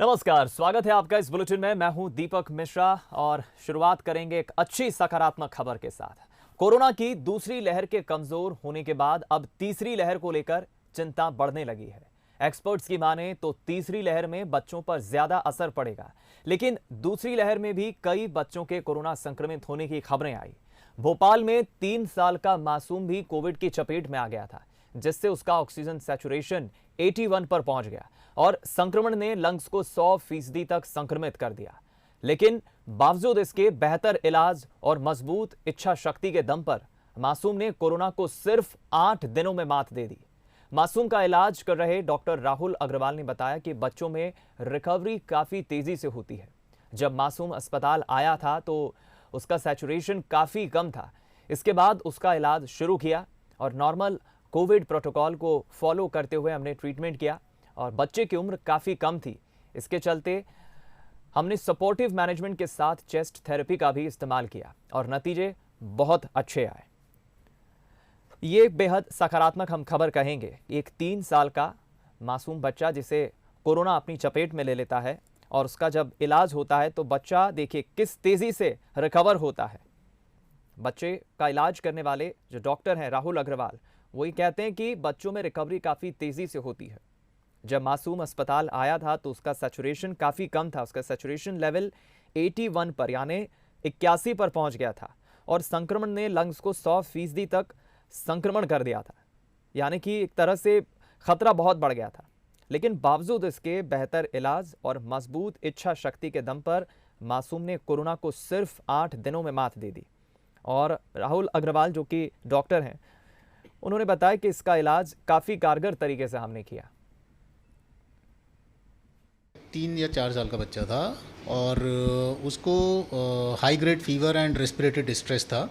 नमस्कार, स्वागत है आपका इस बुलेटिन में। मैं हूं दीपक मिश्रा और शुरुआत करेंगे एक अच्छी सकारात्मक खबर के साथ। कोरोना की दूसरी लहर के कमजोर होने के बाद अब तीसरी लहर को लेकर चिंता बढ़ने लगी है। एक्सपर्ट्स की माने तो तीसरी लहर में बच्चों पर ज्यादा असर पड़ेगा, लेकिन दूसरी लहर में भी कई बच्चों के कोरोना संक्रमित होने की खबरें आई। भोपाल में 3 साल का मासूम भी कोविड की चपेट में आ गया था, जिससे उसका ऑक्सीजन सैचुरेशन 81 पर पहुंच गया और संक्रमण ने लंग्स को 100% तक संक्रमित कर दिया। लेकिन बावजूद इसके बेहतर इलाज और मजबूत इच्छा शक्ति के दम पर मासूम ने कोरोना को सिर्फ 8 दिनों में मात दे दी। मासूम का इलाज कर रहे डॉक्टर राहुल अग्रवाल ने बताया कि बच्चों में रिकवरी काफी तेजी से होती है। जब मासूम अस्पताल आया था तो उसका सैचुरेशन काफी कम था। इसके बाद उसका इलाज शुरू किया और नॉर्मल कोविड प्रोटोकॉल को फॉलो करते हुए हमने ट्रीटमेंट किया और बच्चे की उम्र काफ़ी कम थी। इसके चलते हमने सपोर्टिव मैनेजमेंट के साथ चेस्ट थेरेपी का भी इस्तेमाल किया और नतीजे बहुत अच्छे आए। ये बेहद सकारात्मक हम खबर कहेंगे। एक 3 साल का मासूम बच्चा जिसे कोरोना अपनी चपेट में ले लेता है और उसका जब इलाज होता है तो बच्चा देखिए किस तेज़ी से रिकवर होता है। बच्चे का इलाज करने वाले जो डॉक्टर हैं राहुल अग्रवाल, वही कहते हैं कि बच्चों में रिकवरी काफ़ी तेज़ी से होती है। जब मासूम अस्पताल आया था तो उसका सैचुरेशन काफ़ी कम था। उसका सैचुरेशन लेवल 81 पर यानी 81 पर पहुंच गया था और संक्रमण ने लंग्स को 100% तक संक्रमण कर दिया था, यानी कि एक तरह से खतरा बहुत बढ़ गया था। लेकिन बावजूद इसके बेहतर इलाज और मजबूत इच्छा शक्ति के दम पर मासूम ने कोरोना को सिर्फ 8 दिनों में मात दे दी। और राहुल अग्रवाल जो कि डॉक्टर हैं, उन्होंने बताया कि इसका इलाज काफ़ी कारगर तरीके से हमने किया। 3 या 4 साल का बच्चा था और उसको high grade fever and respiratory distress था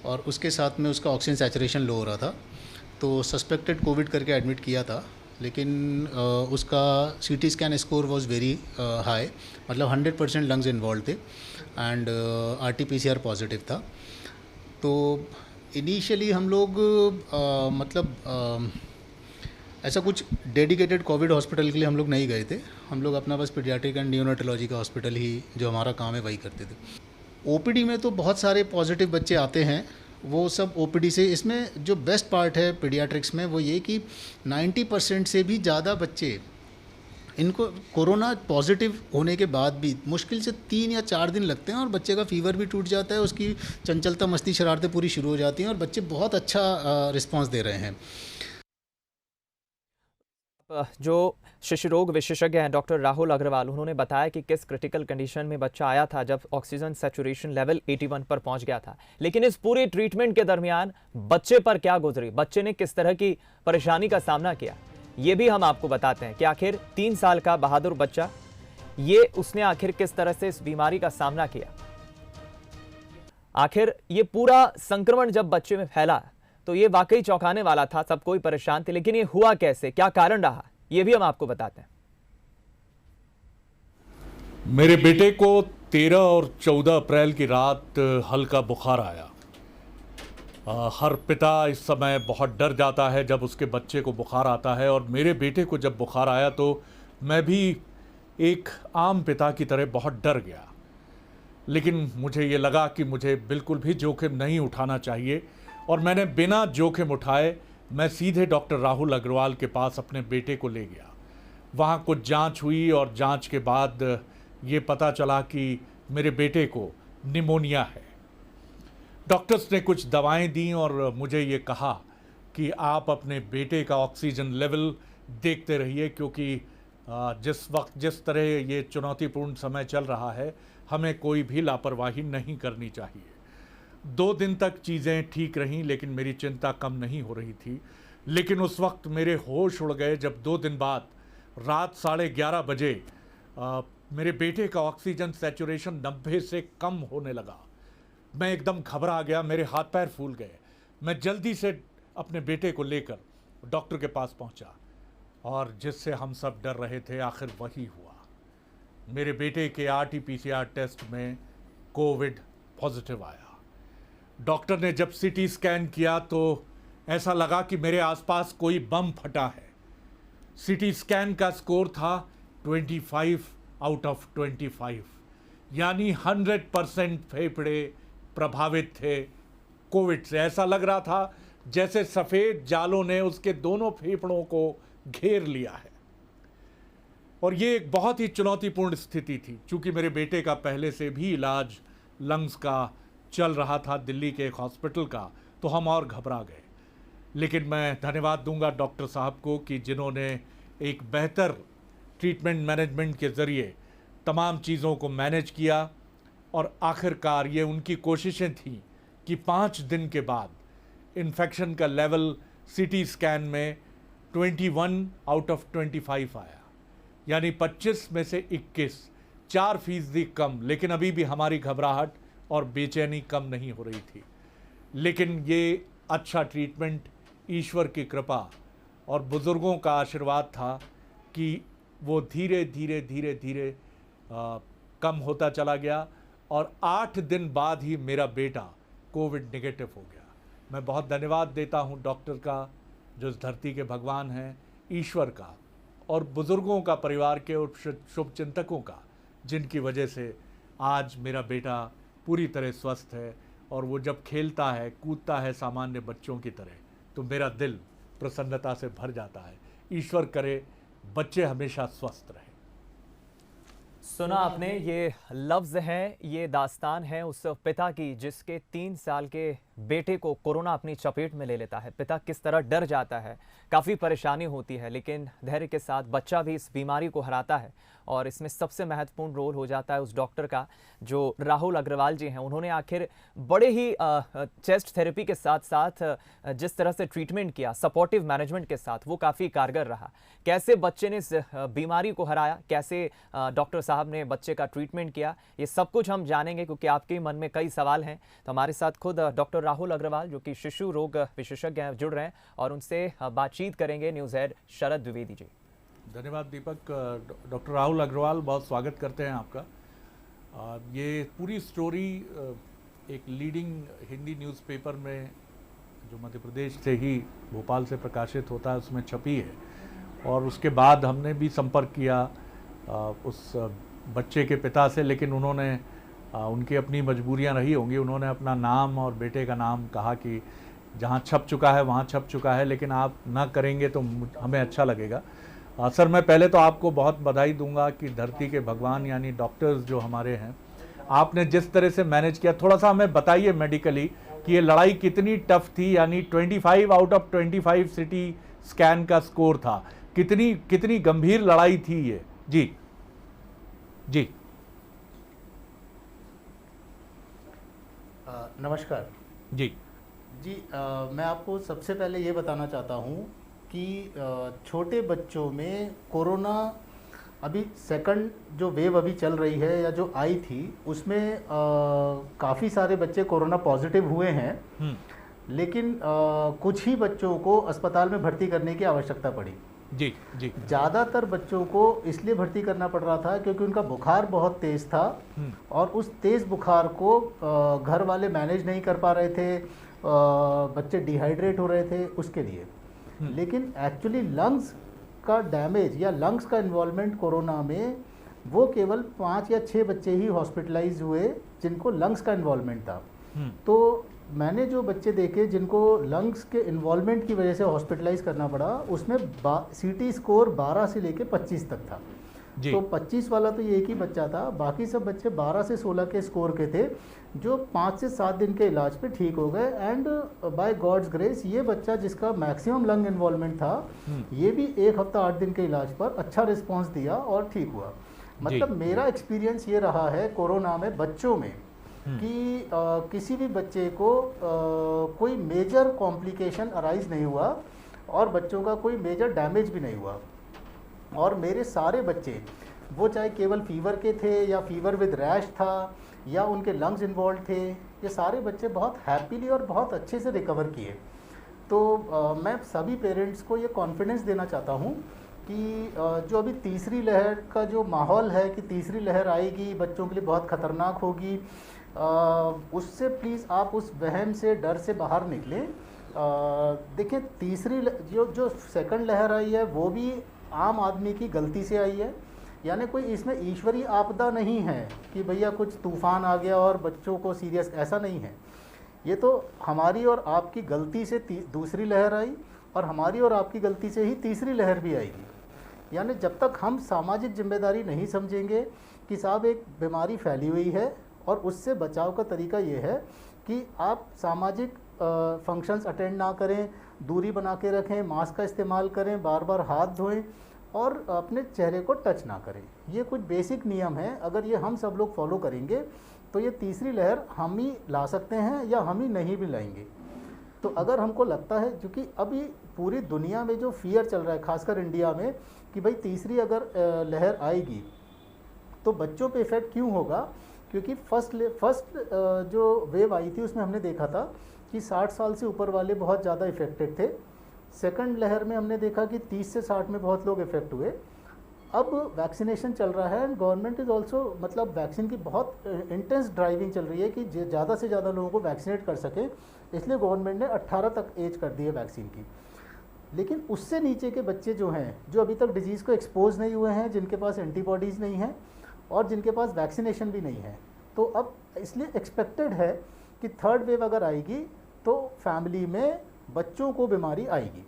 और उसके साथ में उसका ऑक्सीजन सैचुरेशन लो हो रहा था। तो सस्पेक्टेड कोविड करके एडमिट किया था, लेकिन उसका CT scan score was very high, मतलब 100% लंग्स इन्वॉल्व थे एंड आरटीपीसीआर पॉजिटिव था। तो इनिशियली हम लोग ऐसा कुछ डेडिकेटेड कोविड हॉस्पिटल के लिए हम लोग नहीं गए थे। हम लोग अपना बस पीडियाट्रिक एंड न्यूरोनोटोलॉजी का हॉस्पिटल ही जो हमारा काम है वही करते थे। ओपीडी में तो बहुत सारे पॉजिटिव बच्चे आते हैं, वो सब ओपीडी से। इसमें जो बेस्ट पार्ट है पीडियाट्रिक्स में वो ये कि 90% से भी ज़्यादा बच्चे इनको कोरोना पॉजिटिव होने के बाद भी मुश्किल से 3 या 4 दिन लगते हैं और बच्चे का फीवर भी टूट जाता है, उसकी चंचलता मस्ती शरारतें पूरी शुरू हो जाती हैं और बच्चे बहुत अच्छा रिस्पांस दे रहे हैं। जो शिशु रोग विशेषज्ञ हैं डॉक्टर राहुल अग्रवाल, उन्होंने बताया कि किस क्रिटिकल कंडीशन में बच्चा आया था जब ऑक्सीजन सैचुरेशन लेवल 81 पर पहुंच गया था। लेकिन इस पूरे ट्रीटमेंट के दरमियान बच्चे पर क्या गुजरी, बच्चे ने किस तरह की परेशानी का सामना किया, ये भी हम आपको बताते हैं कि आखिर 3 साल का बहादुर बच्चा उसने आखिर किस तरह से इस बीमारी का सामना किया। आखिर ये पूरा संक्रमण जब बच्चे में फैला तो ये वाकई चौंकाने वाला था, सब कोई परेशान थे। लेकिन ये हुआ कैसे, क्या कारण रहा, ये भी हम आपको बताते हैं। मेरे बेटे को 13 और 14 अप्रैल की रात हल्का बुखार आया। हर पिता इस समय बहुत डर जाता है जब उसके बच्चे को बुखार आता है, और मेरे बेटे को जब बुखार आया तो मैं भी एक आम पिता की तरह बहुत डर गया। लेकिन मुझे ये लगा कि मुझे बिल्कुल भी जोखिम नहीं उठाना चाहिए और मैंने बिना जोखिम उठाए मैं सीधे डॉक्टर राहुल अग्रवाल के पास अपने बेटे को ले गया। वहाँ कुछ जांच हुई और जांच के बाद ये पता चला कि मेरे बेटे को निमोनिया है। डॉक्टर्स ने कुछ दवाएं दी और मुझे ये कहा कि आप अपने बेटे का ऑक्सीजन लेवल देखते रहिए, क्योंकि जिस वक्त जिस तरह ये चुनौतीपूर्ण समय चल रहा है, हमें कोई भी लापरवाही नहीं करनी चाहिए। 2 दिन तक चीज़ें ठीक रहीं, लेकिन मेरी चिंता कम नहीं हो रही थी। लेकिन उस वक्त मेरे होश उड़ गए जब 2 दिन बाद रात 11:30 बजे मेरे बेटे का ऑक्सीजन सैचुरेशन 90 से कम होने लगा। मैं एकदम घबरा गया, मेरे हाथ पैर फूल गए। मैं जल्दी से अपने बेटे को लेकर डॉक्टर के पास पहुंचा और जिससे हम सब डर रहे थे आखिर वही हुआ। मेरे बेटे के आरटीपीसीआर टेस्ट में कोविड पॉजिटिव आया। डॉक्टर ने जब सीटी स्कैन किया तो ऐसा लगा कि मेरे आसपास कोई बम फटा है। सीटी स्कैन का स्कोर था 25 आउट ऑफ 25, यानी 100% फेफड़े प्रभावित थे कोविड से। ऐसा लग रहा था जैसे सफ़ेद जालों ने उसके दोनों फेफड़ों को घेर लिया है। और ये एक बहुत ही चुनौतीपूर्ण स्थिति थी। चूँकि मेरे बेटे का पहले से भी इलाज लंग्स का चल रहा था दिल्ली के एक हॉस्पिटल का, तो हम और घबरा गए। लेकिन मैं धन्यवाद दूंगा डॉक्टर साहब को कि जिन्होंने एक बेहतर ट्रीटमेंट मैनेजमेंट के ज़रिए तमाम चीज़ों को मैनेज किया। और आखिरकार ये उनकी कोशिशें थीं कि 5 दिन के बाद इन्फेक्शन का लेवल सीटी स्कैन में 21 आउट ऑफ 25 आया, यानी 25 में से 21, 4% कम। लेकिन अभी भी हमारी घबराहट और बेचैनी कम नहीं हो रही थी। लेकिन ये अच्छा ट्रीटमेंट ईश्वर की कृपा और बुज़ुर्गों का आशीर्वाद था कि वो धीरे धीरे धीरे धीरे कम होता चला गया। और 8 दिन बाद ही मेरा बेटा कोविड नेगेटिव हो गया। मैं बहुत धन्यवाद देता हूँ डॉक्टर का, जो इस धरती के भगवान हैं, ईश्वर का, और बुज़ुर्गों का, परिवार के और शुभचिंतकों का, जिनकी वजह से आज मेरा बेटा पूरी तरह स्वस्थ है। और वो जब खेलता है, कूदता है सामान्य बच्चों की तरह, तो मेरा दिल प्रसन्नता से भर जाता है। ईश्वर करे बच्चे हमेशा स्वस्थ रहें। सुना आपने, ये लफ्ज़ है, ये दास्तान है उस पिता की जिसके 3 साल के बेटे को कोरोना अपनी चपेट में ले लेता है। पिता किस तरह डर जाता है, काफ़ी परेशानी होती है, लेकिन धैर्य के साथ बच्चा भी इस बीमारी को हराता है। और इसमें सबसे महत्वपूर्ण रोल हो जाता है उस डॉक्टर का, जो राहुल अग्रवाल जी हैं। उन्होंने आखिर बड़े ही चेस्ट थेरेपी के साथ साथ जिस तरह से ट्रीटमेंट किया, सपोर्टिव मैनेजमेंट के साथ, वो काफ़ी कारगर रहा। कैसे बच्चे ने इस बीमारी को हराया, कैसे डॉक्टर साहब ने बच्चे का ट्रीटमेंट किया, ये सब कुछ हम जानेंगे, क्योंकि आपके मन में कई सवाल हैं। तो हमारे साथ खुद डॉक्टर राहुल अग्रवाल, जो कि शिशु रोग विशेषज्ञ हैं, जुड़ रहे हैं और उनसे बातचीत करेंगे न्यूज़ हेड शरद द्विवेदी जी। धन्यवाद दीपक। डॉक्टर राहुल अग्रवाल, बहुत स्वागत करते हैं आपका। ये पूरी स्टोरी एक लीडिंग हिंदी न्यूज़पेपर में, जो मध्य प्रदेश से ही, भोपाल से प्रकाशित होता है, उसमें छपी है। और उसके बाद हमने भी संपर्क किया उस बच्चे के पिता से, लेकिन उन्होंने उनकी अपनी मजबूरियां रही होंगी। उन्होंने अपना नाम और बेटे का नाम कहा कि जहां छप चुका है वहां छप चुका है, लेकिन आप ना करेंगे तो हमें अच्छा लगेगा। सर, मैं पहले तो आपको बहुत बधाई दूंगा कि धरती के भगवान यानी डॉक्टर्स जो हमारे हैं, आपने जिस तरह से मैनेज किया। थोड़ा सा हमें बताइए मेडिकली कि ये लड़ाई कितनी टफ थी, यानी 25 आउट ऑफ 25 सिटी स्कैन का स्कोर था। कितनी गंभीर लड़ाई थी ये। जी जी। नमस्कार जी जी। मैं आपको सबसे पहले ये बताना चाहता हूँ कि छोटे बच्चों में कोरोना अभी सेकंड जो वेव अभी चल रही है या जो आई थी, उसमें काफ़ी सारे बच्चे कोरोना पॉजिटिव हुए हैं। लेकिन कुछ ही बच्चों को अस्पताल में भर्ती करने की आवश्यकता पड़ी। जी जी। ज़्यादातर बच्चों को इसलिए भर्ती करना पड़ रहा था क्योंकि उनका बुखार बहुत तेज़ था और उस तेज़ बुखार को घर वाले मैनेज नहीं कर पा रहे थे, बच्चे डिहाइड्रेट हो रहे थे उसके लिए। लेकिन एक्चुअली लंग्स का डैमेज या लंग्स का इन्वॉल्वमेंट कोरोना में, वो केवल 5 या 6 बच्चे ही हॉस्पिटलाइज हुए जिनको लंग्स का इन्वॉल्वमेंट था। तो मैंने जो बच्चे देखे जिनको लंग्स के इन्वॉल्वमेंट की वजह से हॉस्पिटलाइज करना पड़ा, उसमें सीटी स्कोर 12 से लेके 25 तक था। तो 25 वाला तो ये एक ही बच्चा था, बाकी सब बच्चे 12 से 16 के स्कोर के थे, जो 5 से 7 दिन के इलाज पे ठीक हो गए। एंड बाय गॉड्स ग्रेस ये बच्चा जिसका मैक्सिमम लंग इन्वॉल्वमेंट था, ये भी 1 हफ्ता 8 दिन के इलाज पर अच्छा रिस्पॉन्स दिया और ठीक हुआ। मतलब मेरा एक्सपीरियंस ये रहा है कोरोना में बच्चों में कि किसी भी बच्चे को कोई मेजर कॉम्प्लिकेशन अराइज नहीं हुआ और बच्चों का कोई मेजर डैमेज भी नहीं हुआ। और मेरे सारे बच्चे, वो चाहे केवल फीवर के थे या फीवर विद रैश था या उनके लंग्स इन्वॉल्व थे, ये सारे बच्चे बहुत हैप्पीली और बहुत अच्छे से रिकवर किए। तो मैं सभी पेरेंट्स को ये कॉन्फिडेंस देना चाहता हूँ कि जो अभी तीसरी लहर का जो माहौल है कि तीसरी लहर आएगी, बच्चों के लिए बहुत ख़तरनाक होगी, उससे प्लीज़ आप उस वहम से, डर से बाहर निकलें। देखिए, तीसरी जो सेकंड लहर आई है वो भी आम आदमी की गलती से आई है, यानी कोई इसमें ईश्वरीय आपदा नहीं है कि भैया कुछ तूफान आ गया और बच्चों को सीरियस, ऐसा नहीं है। ये तो हमारी और आपकी गलती से दूसरी लहर आई और हमारी और आपकी गलती से ही तीसरी लहर भी आएगी। यानी जब तक हम सामाजिक जिम्मेदारी नहीं समझेंगे कि साहब एक बीमारी फैली हुई है और उससे बचाव का तरीका ये है कि आप सामाजिक फंक्शंस अटेंड ना करें, दूरी बना के रखें, मास्क का इस्तेमाल करें, बार बार हाथ धोएं और अपने चेहरे को टच ना करें। ये कुछ बेसिक नियम हैं, अगर ये हम सब लोग फॉलो करेंगे तो ये तीसरी लहर हम ही ला सकते हैं या हम ही नहीं भी लाएंगे। तो अगर हमको लगता है, क्योंकि अभी पूरी दुनिया में जो फियर चल रहा है, खासकर इंडिया में, कि भाई तीसरी अगर लहर आएगी तो बच्चों पे इफ़ेक्ट क्यों होगा, क्योंकि फर्स्ट जो वेव आई थी उसमें हमने देखा था कि 60 साल से ऊपर वाले बहुत ज़्यादा इफ़ेक्टेड थे। सेकंड लहर में हमने देखा कि 30 से 60 में बहुत लोग इफ़ेक्ट हुए। अब वैक्सीनेशन चल रहा है एंड गवर्नमेंट इज़ ऑल्सो, मतलब वैक्सीन की बहुत इंटेंस ड्राइविंग चल रही है कि ज़्यादा से ज़्यादा लोगों को वैक्सीनेट कर सके, इसलिए गवर्नमेंट ने 18 तक एज कर दी है वैक्सीन की। लेकिन उससे नीचे के बच्चे जो हैं, जो अभी तक डिजीज़ को एक्सपोज नहीं हुए हैं, जिनके पास एंटीबॉडीज़ नहीं हैं और जिनके पास वैक्सीनेशन भी नहीं है, तो अब इसलिए एक्सपेक्टेड है कि थर्ड वेव अगर आएगी तो फैमिली में बच्चों को बीमारी आएगी।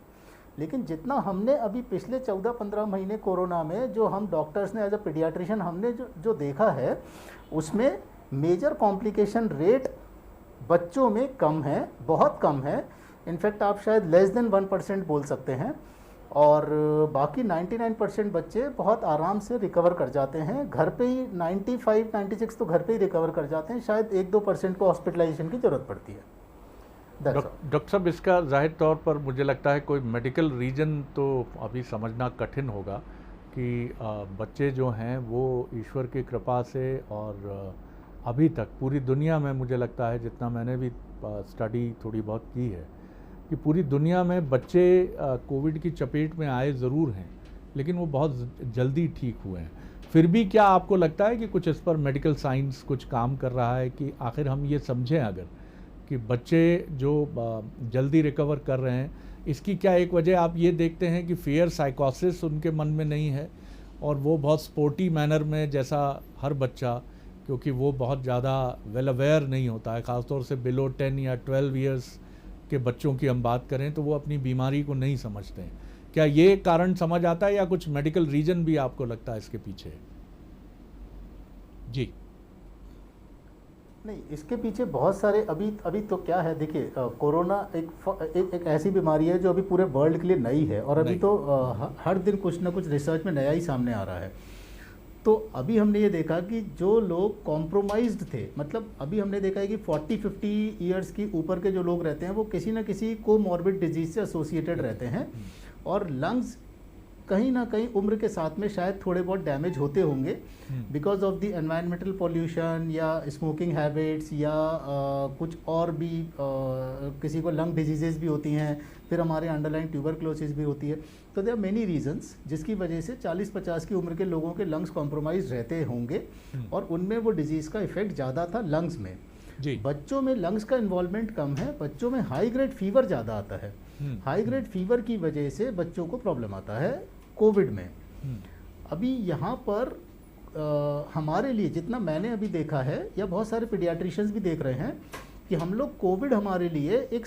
लेकिन जितना हमने अभी पिछले 14-15 महीने कोरोना में, जो हम डॉक्टर्स ने एज अ पीडियाट्रिशियन हमने जो देखा है, उसमें मेजर कॉम्प्लिकेशन रेट बच्चों में कम है, बहुत कम है। इनफैक्ट आप शायद लेस देन 1% बोल सकते हैं, और बाकी 99% बच्चे बहुत आराम से रिकवर कर जाते हैं घर पे ही। 95-96 तो घर पे ही रिकवर कर जाते हैं, शायद 1-2% को हॉस्पिटलाइजेशन की ज़रूरत पड़ती है। डॉक्टर साहब, इसका जाहिर तौर पर मुझे लगता है कोई मेडिकल रीज़न तो अभी समझना कठिन होगा कि बच्चे जो हैं वो ईश्वर की कृपा से, और अभी तक पूरी दुनिया में मुझे लगता है, जितना मैंने भी स्टडी थोड़ी बहुत की है, कि पूरी दुनिया में बच्चे कोविड की चपेट में आए ज़रूर हैं, लेकिन वो बहुत जल्दी ठीक हुए हैं। फिर भी क्या आपको लगता है कि कुछ इस पर मेडिकल साइंस कुछ काम कर रहा है कि आखिर हम ये समझें अगर कि बच्चे जो जल्दी रिकवर कर रहे हैं, इसकी क्या एक वजह आप ये देखते हैं कि फियर साइकोसिस उनके मन में नहीं है और वो बहुत स्पोर्टी मैनर में, जैसा हर बच्चा, क्योंकि वो बहुत ज़्यादा वेल अवेयर नहीं होता है, ख़ासतौर से बिलो 10 या 12 ईयर्स के बच्चों की हम बात करें तो वो अपनी बीमारी को नहीं समझते हैं। क्या ये कारण समझ आता है या कुछ मेडिकल रीजन भी आपको लगता है इसके पीछे? जी नहीं, इसके पीछे बहुत सारे अभी तो क्या है, देखिए कोरोना एक ऐसी बीमारी है जो अभी पूरे वर्ल्ड के लिए नई है, और अभी तो हर दिन कुछ ना कुछ रिसर्च में नया ही सामने आ रहा है। तो अभी हमने ये देखा कि जो लोग कॉम्प्रोमाइज्ड थे, मतलब अभी हमने देखा है कि 40-50 ईयर्स की ऊपर के जो लोग रहते हैं वो किसी ना किसी कोमॉर्बिड डिजीज से एसोसिएटेड रहते हैं, और लंग्स कहीं ना कहीं उम्र के साथ में शायद थोड़े बहुत डैमेज होते होंगे because of the environmental pollution या स्मोकिंग हैबिट्स या कुछ और भी, किसी को लंग डिजीजेस भी होती हैं, फिर हमारे अंडरलाइन ट्यूबरक्लोसिस भी होती है। तो देयर आर मेनी रीजंस जिसकी वजह से 40-50 की उम्र के लोगों के लंग्स कॉम्प्रोमाइज रहते होंगे, और उनमें वो डिजीज़ का इफेक्ट ज़्यादा था लंग्स में। जी। बच्चों में लंग्स का इन्वॉल्वमेंट कम है, बच्चों में हाई ग्रेड फीवर ज़्यादा आता है। हाई ग्रेड फीवर की वजह से बच्चों को प्रॉब्लम आता है कोविड में। अभी यहाँ पर हमारे लिए जितना मैंने अभी देखा है, या बहुत सारे पीडियाट्रिशियंस भी देख रहे हैं, कि हम लोग कोविड हमारे लिए एक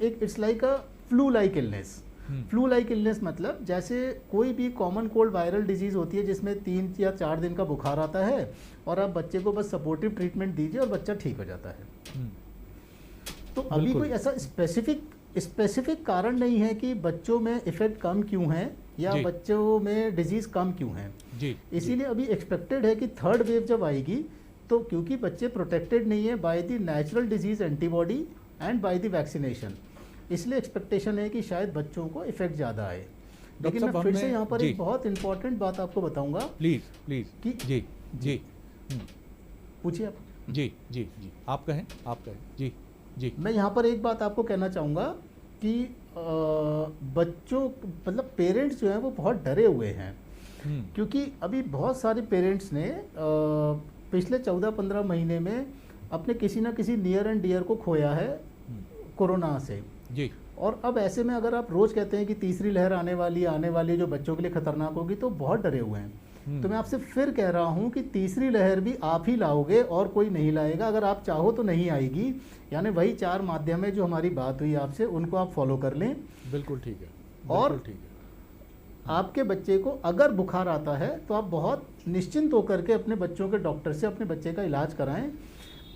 it's like a flu like illness. Flu like illness मतलब जैसे कोई भी कॉमन कोल्ड वायरल डिजीज़ होती है जिसमें 3 या 4 दिन का बुखार आता है, और आप बच्चे को बस सपोर्टिव ट्रीटमेंट दीजिए और बच्चा ठीक हो जाता है। तो अभी कोई ऐसा स्पेसिफिक कारण नहीं है कि बच्चों में इफेक्ट कम क्यों है या बच्चों में डिजीज़ कम क्यों है। इसीलिए अभी एक्सपेक्टेड है कि थर्ड वेव जब आएगी तो क्योंकि बच्चे प्रोटेक्टेड नहीं है by the natural disease antibody and by the vaccination, इसलिए एक्सपेक्टेशन है कि शायद बच्चों को इफेक्ट ज़्यादा आए। लेकिन मैं फिर से यहाँ पर एक बहुत इंपॉर्टेंट बात आपको बताऊंगा। प्लीज कि जी जी पूछिए आप। जी जी जी आप कहें जी जी। मैं यहाँ पर एक बात आपको कहना चाहूँगा कि बच्चों मतलब पेरेंट्स जो हैं वो बहुत डरे हुए हैं, क्योंकि अभी बहुत सारे पेरेंट्स ने पिछले 14-15 महीने में अपने किसी ना किसी नियर एंड डियर को खोया है कोरोना से जी। और अब ऐसे में अगर आप रोज़ कहते हैं कि तीसरी लहर आने वाली है जो बच्चों के लिए खतरनाक होगी, तो बहुत डरे हुए हैं। तो मैं आपसे फिर कह रहा हूं कि तीसरी लहर भी आप ही लाओगे और कोई नहीं लाएगा। अगर आप चाहो तो नहीं आएगी। यानी वही 4 माध्यम है जो हमारी बात हुई आपसे, उनको आप फॉलो कर लें। बिल्कुल ठीक है, और बिल्कुल ठीक है। आपके बच्चे को अगर बुखार आता है तो आप बहुत निश्चिंत होकर के अपने बच्चों के डॉक्टर से अपने बच्चे का इलाज कराएं।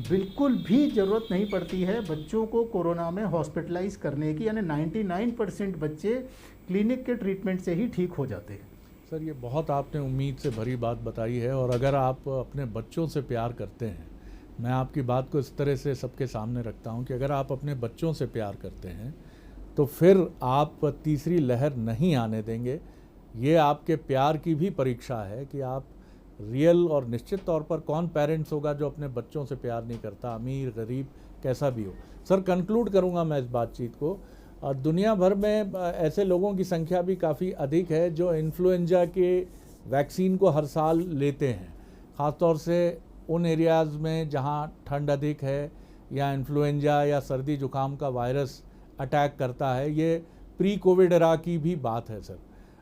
बिल्कुल भी ज़रूरत नहीं पड़ती है बच्चों को कोरोना में हॉस्पिटलाइज करने की। यानी 99% बच्चे क्लिनिक के ट्रीटमेंट से ही ठीक हो जाते हैं। सर, ये बहुत आपने उम्मीद से भरी बात बताई है। और अगर आप अपने बच्चों से प्यार करते हैं, मैं आपकी बात को इस तरह से सबके सामने रखता हूं कि अगर आप अपने बच्चों से प्यार करते हैं तो फिर आप तीसरी लहर नहीं आने देंगे। ये आपके प्यार की भी परीक्षा है कि आप रियल, और निश्चित तौर पर कौन पेरेंट्स होगा जो अपने बच्चों से प्यार नहीं करता, अमीर गरीब कैसा भी हो। सर, कंक्लूड करूंगा मैं इस बातचीत को। दुनिया भर में ऐसे लोगों की संख्या भी काफ़ी अधिक है जो इन्फ्लुएंजा के वैक्सीन को हर साल लेते हैं, ख़ासतौर से उन एरियाज़ में जहां ठंड अधिक है या इन्फ्लुएंजा या सर्दी जुकाम का वायरस अटैक करता है। ये प्री कोविड एरा की भी बात है। सर,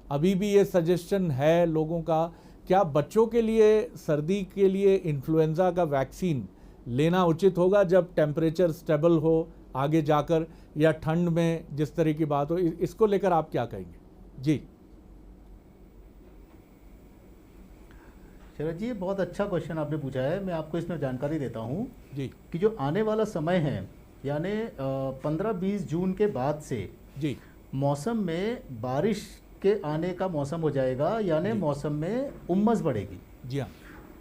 अभी भी ये सजेशन है लोगों का, क्या बच्चों के लिए सर्दी के लिए इन्फ्लुएंजा का वैक्सीन लेना उचित होगा जब टेम्परेचर स्टेबल हो आगे जाकर, या ठंड में जिस तरह की बात हो? इसको लेकर आप क्या कहेंगे? जी शरद जी, बहुत अच्छा क्वेश्चन आपने पूछा है। मैं आपको इसमें जानकारी देता हूँ जी कि जो आने वाला समय है, यानी 15-20 जून के बाद से जी मौसम में बारिश के आने का मौसम हो जाएगा। यानी मौसम में उम्मस बढ़ेगी। जी हाँ।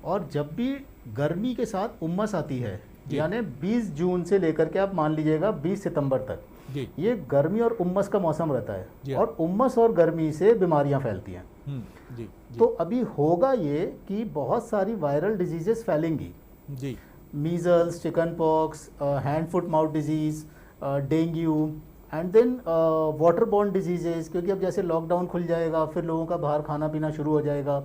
और जब भी गर्मी के साथ उम्मस आती है, यानी 20 जून से लेकर के आप मान लीजिएगा 20 सितंबर तक, जी ये गर्मी और उम्मस का मौसम रहता जी है। हाँ। और उम्मस और गर्मी से बीमारियां फैलती हैं। जी जी तो अभी होगा ये कि बहुत सारी वायरल डिजीजेस फैलेंगी। जी measles, chicken pox, hand foot mouth disease, dengue, and then water borne diseases. क्योंकि अब जैसे लॉकडाउन खुल जाएगा, फिर लोगों का बाहर खाना पीना शुरू हो जाएगा।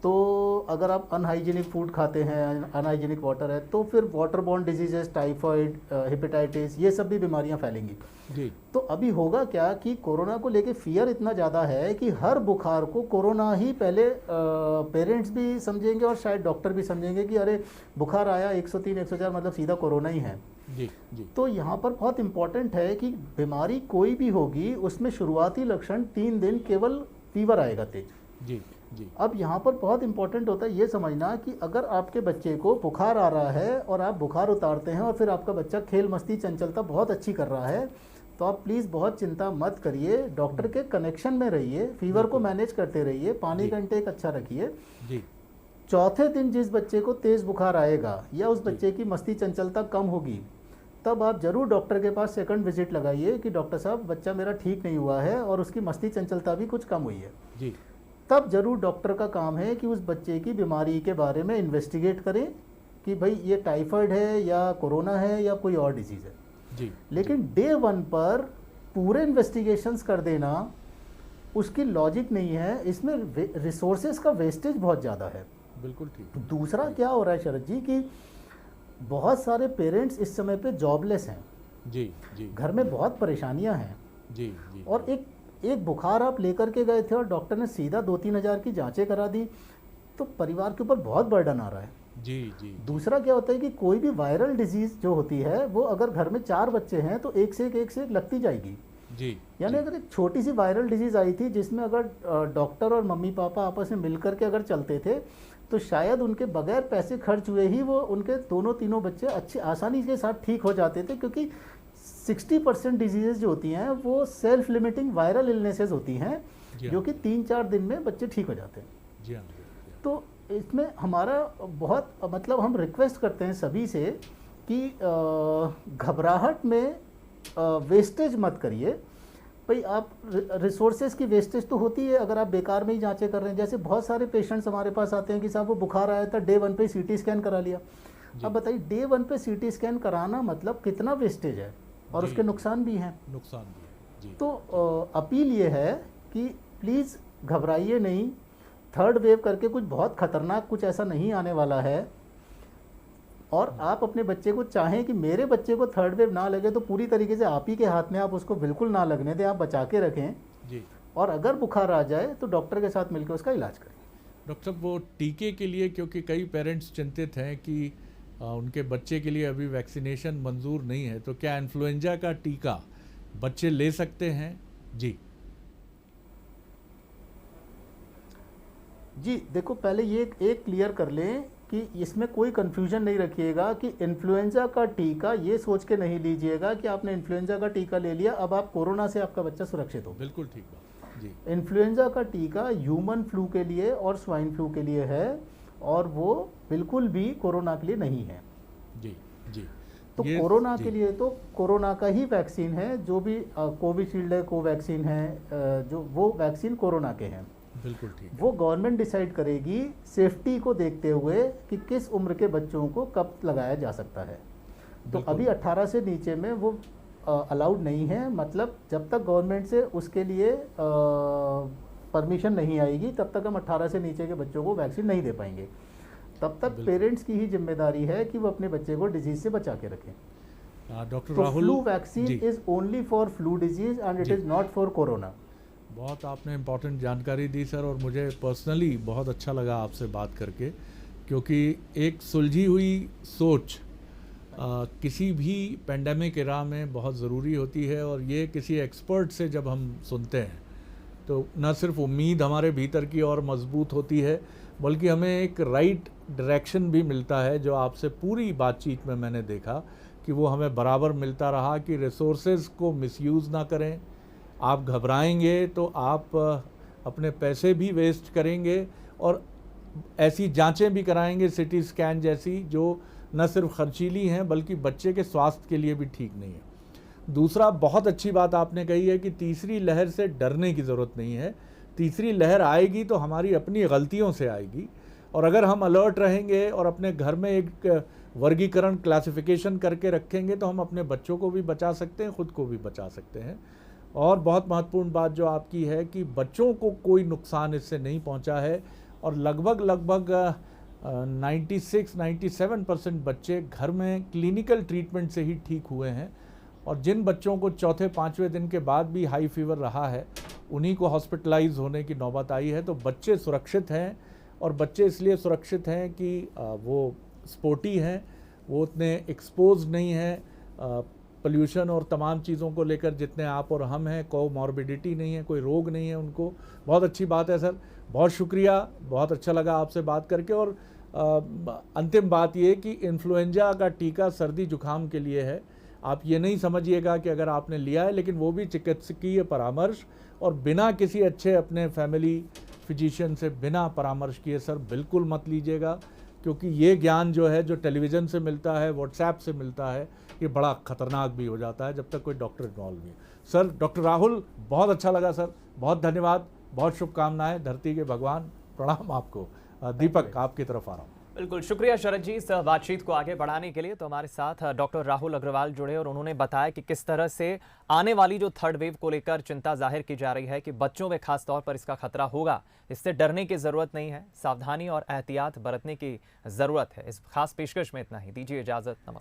तो अगर आप अनहाइजीनिक फूड खाते हैं, अनहाइजीनिक वाटर है, तो फिर water borne diseases, typhoid, hepatitis, ये सब भी बीमारियां फैलेंगी। जी तो अभी होगा क्या कि कोरोना को लेके फियर इतना ज़्यादा है कि हर बुखार को कोरोना ही पहले पेरेंट्स भी समझेंगे और शायद डॉक्टर भी समझेंगे कि अरे बुखार आया 103, 104 मतलब सीधा कोरोना ही है। जी जी तो यहाँ पर बहुत इम्पॉर्टेंट है कि बीमारी कोई भी होगी, उसमें शुरुआती लक्षण 3 दिन केवल फीवर आएगा तेज। जी जी अब यहाँ पर बहुत इंपॉर्टेंट होता है ये समझना कि अगर आपके बच्चे को बुखार आ रहा है और आप बुखार उतारते हैं और फिर आपका बच्चा खेल मस्ती चंचलता बहुत अच्छी कर रहा है, तो आप प्लीज़ बहुत चिंता मत करिए। डॉक्टर के कनेक्शन में रहिए, फीवर को मैनेज करते रहिए, पानी का इंटेक अच्छा रखिए। जी चौथे दिन जिस बच्चे को तेज़ बुखार आएगा या उस बच्चे की मस्ती चंचलता कम होगी, तब आप जरूर डॉक्टर के पास सेकंड विजिट लगाइए कि डॉक्टर साहब बच्चा मेरा ठीक नहीं हुआ है और उसकी मस्ती चंचलता भी कुछ कम हुई है। जी तब जरूर डॉक्टर का काम है कि उस बच्चे की बीमारी के बारे में इन्वेस्टिगेट करें कि भाई ये टाइफाइड है या कोरोना है या कोई और डिजीज़ है। जी लेकिन डे 1 पर पूरे इन्वेस्टिगेशंस कर देना उसकी लॉजिक नहीं है। इसमें रिसोर्सेज का वेस्टेज बहुत ज़्यादा है। बिल्कुल ठीक। दूसरा क्या हो रहा है शरद जी कि बहुत सारे पेरेंट्स इस समय पे जॉबलेस हैं। जी जी घर में बहुत परेशानियां हैं। जी जी और एक बुखार आप लेकर के गए थे और डॉक्टर ने सीधा 2-3 हज़ार की जांचें करा दी, तो परिवार के ऊपर बहुत बर्डन आ रहा है। जी जी दूसरा क्या होता है कि कोई भी वायरल डिजीज़ जो होती है वो अगर घर में 4 बच्चे हैं तो एक से एक लगती जाएगी। जी यानी अगर एक छोटी सी वायरल डिजीज़ आई थी जिसमें अगर डॉक्टर और मम्मी पापा आपस में मिलकर के अगर चलते थे तो शायद उनके बगैर पैसे खर्च हुए ही वो उनके तीनों बच्चे अच्छी आसानी के साथ ठीक हो जाते थे। क्योंकि 60% डिजीज़ जो होती हैं वो सेल्फ लिमिटिंग वायरल इलनेसेस होती हैं जो कि 3-4 दिन में बच्चे ठीक हो जाते हैं। जी हाँ। तो इसमें हमारा बहुत मतलब हम रिक्वेस्ट करते हैं सभी से कि घबराहट में वेस्टेज मत करिए। भाई आप रिसोर्सेज की वेस्टेज तो होती है अगर आप बेकार में ही जांचें कर रहे हैं। जैसे बहुत सारे पेशेंट्स हमारे पास आते हैं कि साहब वो बुखार आया था, डे 1 पे सीटी स्कैन करा लिया। अब बताइए डे 1 पे सीटी स्कैन कराना मतलब कितना वेस्टेज है और उसके नुकसान भी हैं। नुकसान भी है। जी तो अपील ये है कि प्लीज़ घबराइए नहीं। थर्ड वेव करके कुछ बहुत खतरनाक कुछ ऐसा नहीं आने वाला है। और आप अपने बच्चे को चाहें कि मेरे बच्चे को थर्ड वेव ना लगे तो पूरी तरीके से आप ही के हाथ में, आप उसको बिल्कुल ना लगने दें, आप बचा के रखें। जी और अगर बुखार आ जाए तो डॉक्टर के साथ मिलकर उसका इलाज करें। डॉक्टर साहब, वो टीके के लिए, क्योंकि कई पेरेंट्स चिंतित हैं कि उनके बच्चे के लिए अभी वैक्सीनेशन मंजूर नहीं है, तो क्या इन्फ्लुएंजा का टीका बच्चे ले सकते हैं? जी जी, देखो पहले ये एक क्लियर कर लें कि इसमें कोई कन्फ्यूजन नहीं रखिएगा कि इन्फ्लुएंजा का टीका ये सोच के नहीं लीजिएगा कि आपने इन्फ्लुएंजा का टीका ले लिया अब आप कोरोना से आपका बच्चा सुरक्षित हो। बिल्कुल ठीक बात जी। इन्फ्लुएंजा का टीका ह्यूमन फ्लू के लिए और स्वाइन फ्लू के लिए है और वो बिल्कुल भी कोरोना के लिए नहीं है। जी जी। तो कोरोना के लिए तो कोरोना का ही वैक्सीन है, जो भी कोविशील्ड है, कोवैक्सीन है, जो वो वैक्सीन कोरोना के हैं। बिल्कुल ठीक। वो गवर्नमेंट डिसाइड करेगी सेफ्टी को देखते हुए कि किस उम्र के बच्चों को कब लगाया जा सकता है। तो अभी 18 से नीचे में वो अलाउड नहीं है, मतलब जब तक गवर्नमेंट से उसके लिए परमिशन नहीं आएगी तब तक हम 18 से नीचे के बच्चों को वैक्सीन नहीं दे पाएंगे। तब तक पेरेंट्स की ही जिम्मेदारी है कि वो अपने बच्चे को डिजीज से बचा के रखें। डॉक्टर तो Rahul, flu vaccine is only for flu disease and it is not for corona. बहुत आपने इम्पोर्टेंट जानकारी दी सर, और मुझे पर्सनली बहुत अच्छा लगा आपसे बात करके, क्योंकि एक सुलझी हुई सोच किसी भी पेंडेमिक एरा में बहुत ज़रूरी होती है। और ये किसी एक्सपर्ट से जब हम सुनते हैं तो न सिर्फ उम्मीद हमारे भीतर की और मजबूत होती है, बल्कि हमें एक राइट डायरेक्शन भी मिलता है, जो आपसे पूरी बातचीत में मैंने देखा कि वो हमें बराबर मिलता रहा कि रिसोर्सेज को मिसयूज़ ना करें। आप घबराएंगे तो आप अपने पैसे भी वेस्ट करेंगे और ऐसी जांचें भी कराएंगे सिटी स्कैन जैसी, जो न सिर्फ खर्चीली हैं बल्कि बच्चे के स्वास्थ्य के लिए भी ठीक नहीं है। दूसरा, बहुत अच्छी बात आपने कही है कि तीसरी लहर से डरने की ज़रूरत नहीं है। तीसरी लहर आएगी तो हमारी अपनी गलतियों से आएगी, और अगर हम अलर्ट रहेंगे और अपने घर में एक वर्गीकरण क्लासिफिकेशन करके रखेंगे तो हम अपने बच्चों को भी बचा सकते हैं, ख़ुद को भी बचा सकते हैं। और बहुत महत्वपूर्ण बात जो आपकी है कि बच्चों को कोई नुकसान इससे नहीं पहुंचा है, और लगभग 96-97% बच्चे घर में क्लिनिकल ट्रीटमेंट से ही ठीक हुए हैं। और जिन बच्चों को चौथे 5वें दिन के बाद भी हाई फीवर रहा है, उन्हीं को हॉस्पिटलाइज होने की नौबत आई है। तो बच्चे सुरक्षित हैं, और बच्चे इसलिए सुरक्षित हैं कि वो स्पोर्टी हैं, वो उतने एक्सपोज नहीं हैं पोल्यूशन और तमाम चीज़ों को लेकर जितने आप और हम हैं। कोमॉर्बिडिटी नहीं है, कोई रोग नहीं है उनको। बहुत अच्छी बात है सर, बहुत शुक्रिया, बहुत अच्छा लगा आपसे बात करके। और अंतिम बात ये कि इन्फ्लुएंजा का टीका सर्दी जुकाम के लिए है। आप ये नहीं समझिएगा कि अगर आपने लिया है, लेकिन वो भी चिकित्सकीय परामर्श और बिना किसी अच्छे अपने फैमिली फिजिशियन से बिना परामर्श किए सर बिल्कुल मत लीजिएगा, क्योंकि ये ज्ञान जो है, जो टेलीविज़न से मिलता है, व्हाट्सएप से मिलता है, ये बड़ा ख़तरनाक भी हो जाता है जब तक कोई डॉक्टर इन्वॉल्व नहीं। सर, डॉक्टर राहुल, बहुत अच्छा लगा सर, बहुत धन्यवाद, बहुत शुभकामनाएं। धरती के भगवान, प्रणाम आपको। दीपक, आपकी तरफ आ रहा हूँ। बिल्कुल शुक्रिया शरद जी इस बातचीत को आगे बढ़ाने के लिए। तो हमारे साथ डॉक्टर राहुल अग्रवाल जुड़े और उन्होंने बताया कि किस तरह से आने वाली जो थर्ड वेव को लेकर चिंता जाहिर की जा रही है कि बच्चों में खास तौर पर इसका खतरा होगा। इससे डरने की ज़रूरत नहीं है, सावधानी और एहतियात बरतने की ज़रूरत है। इस खास पेशकश में इतना ही, दीजिए इजाज़त, नमस्कार।